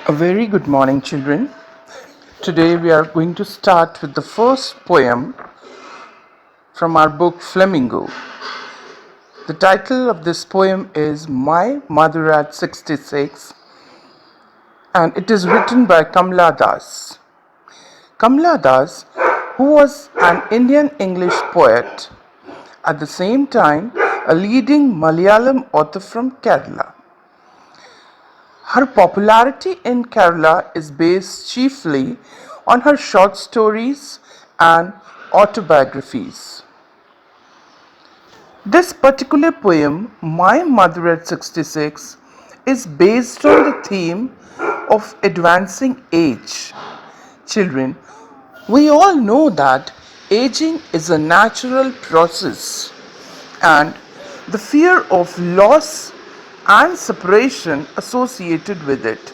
A very good morning, children. Today we are going to start with the first poem from our book Flamingo. The title of this poem is My Mother at 66 and it is written by Kamla Das. Kamla Das, who was an Indian English poet, at the same time a leading Malayalam author from Kerala. Her popularity in Kerala is based chiefly on her short stories and autobiographies. This particular poem, My Mother at 66, is based on the theme of advancing age. Children, we all know that aging is a natural process and the fear of loss and separation associated with it.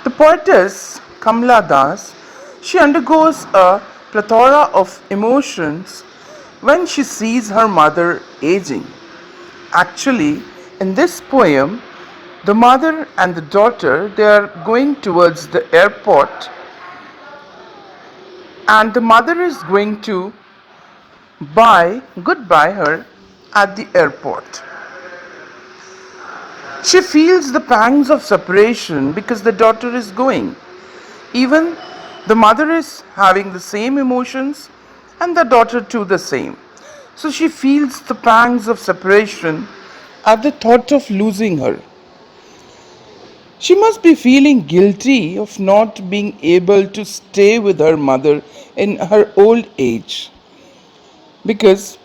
The poetess Kamla Das, she undergoes a plethora of emotions when she sees her mother aging. Actually, in this poem, the mother and the daughter, they are going towards the airport and the mother is going to goodbye her at the airport. She feels the pangs of separation because the daughter is going. Even the mother is having the same emotions and the daughter too the same. So she feels the pangs of separation at the thought of losing her. She must be feeling guilty of not being able to stay with her mother in her old age. Because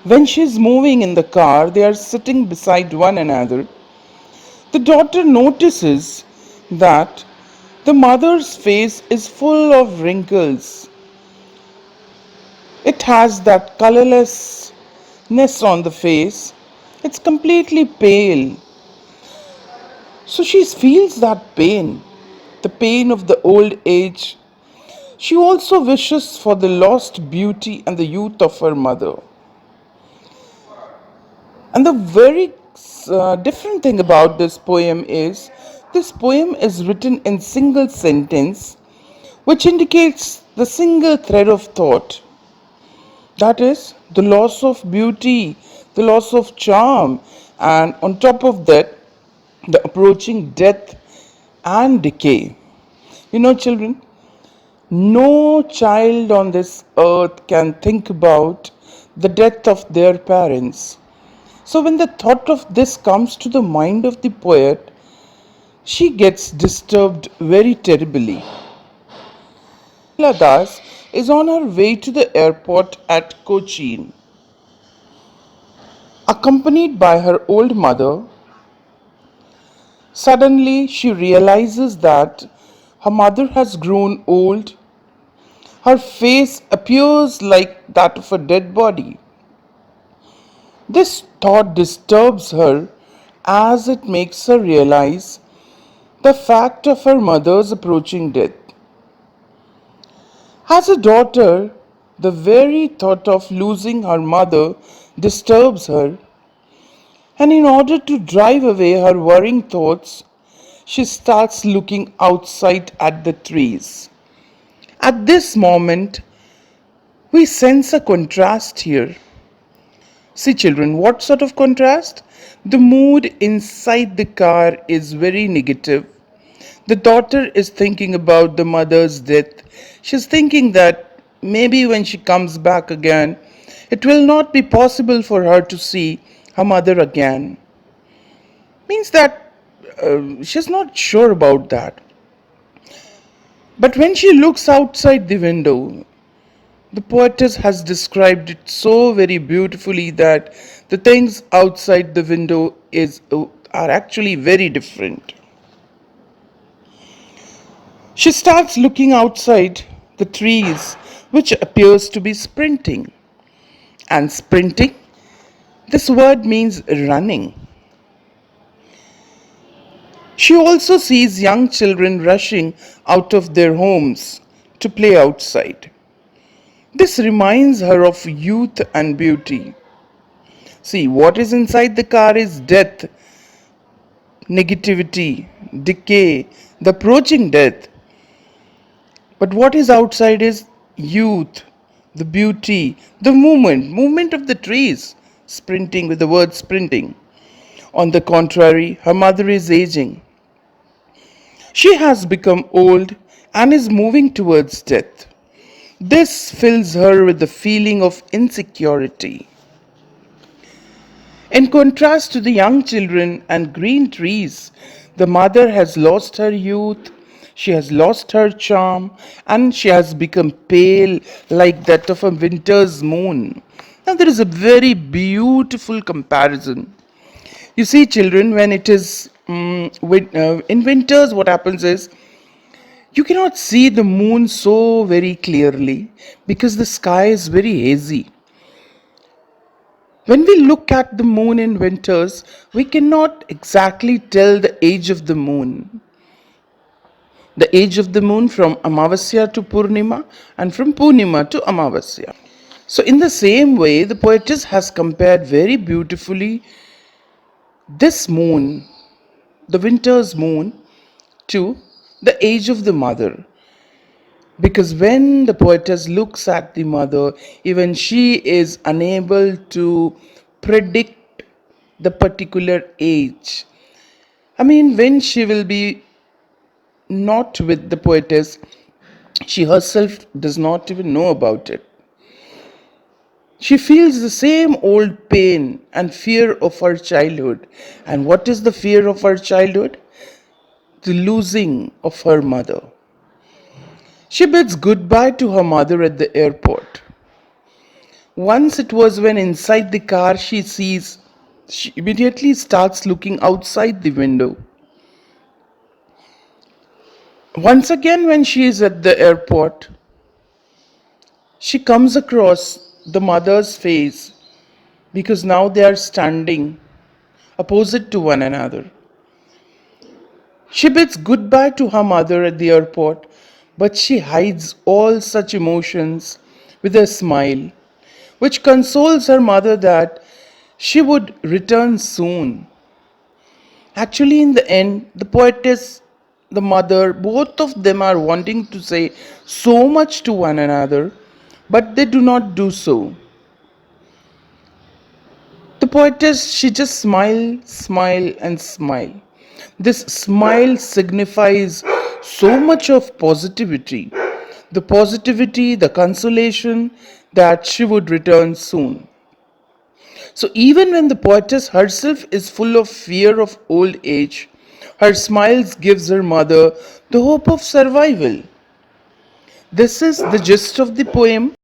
when she's moving in the car, they are sitting beside one another. The daughter notices that the mother's face is full of wrinkles. It has that colorlessness on the face. It's completely pale. So she feels that pain, the pain of the old age. She also wishes for the lost beauty and the youth of her mother. And the very different thing about this poem is written in single sentence which indicates the single thread of thought. That is the loss of beauty, the loss of charm, and on top of that, the approaching death and decay. You know, children, no child on this earth can think about the death of their parents. So, when the thought of this comes to the mind of the poet, she gets disturbed very terribly. Das is on her way to the airport at Cochin. Accompanied by her old mother, suddenly she realizes that her mother has grown old. Her face appears like that of a dead body. This thought disturbs her as it makes her realize the fact of her mother's approaching death. As a daughter, the very thought of losing her mother disturbs her, and in order to drive away her worrying thoughts, she starts looking outside at the trees. At this moment, we sense a contrast here. See, children, what sort of contrast? The mood inside the car is very negative. The daughter is thinking about the mother's death. She's thinking that maybe when she comes back again, it will not be possible for her to see her mother again. Means that she's not sure about that. But when she looks outside the window, the poetess has described it so very beautifully that the things outside the window are actually very different. She starts looking outside the trees, which appears to be sprinting. And sprinting, this word means running. She also sees young children rushing out of their homes to play outside. This reminds her of youth and beauty. See, what is inside the car is death, negativity, decay, the approaching death. But what is outside is youth, the beauty, the movement of the trees, sprinting with the word sprinting. On the contrary, her mother is aging. She has become old and is moving towards death. This fills her with the feeling of insecurity. In contrast to the young children and green trees, the mother has lost her youth, she has lost her charm, and she has become pale like that of a winter's moon. Now, there is a very beautiful comparison. You see, children, when it is in winters, what happens is you cannot see the moon so very clearly because the sky is very hazy. When we look at the moon in winters, we cannot exactly tell the age of the moon. The age of the moon from Amavasya to Purnima and from Purnima to Amavasya. So, in the same way, the poetess has compared very beautifully this moon, the winter's moon, to the age of the mother. Because when the poetess looks at the mother, even she is unable to predict the particular age. I mean, when she will be not with the poetess, she herself does not even know about it. She feels the same old pain and fear of her childhood. And what is the fear of her childhood? The losing of her mother. She bids goodbye to her mother at the airport. Once it was when inside the car she immediately starts looking outside the window. Once again, when she is at the airport, she comes across the mother's face because now they are standing opposite to one another. She bids goodbye to her mother at the airport, but she hides all such emotions with a smile, which consoles her mother that she would return soon. Actually, in the end, the poetess, the mother, both of them are wanting to say so much to one another, but they do not do so. The poetess, she just smile, smile, and smile. This smile signifies so much of positivity. The positivity, the consolation that she would return soon. So even when the poetess herself is full of fear of old age, her smiles gives her mother the hope of survival. This is the gist of the poem.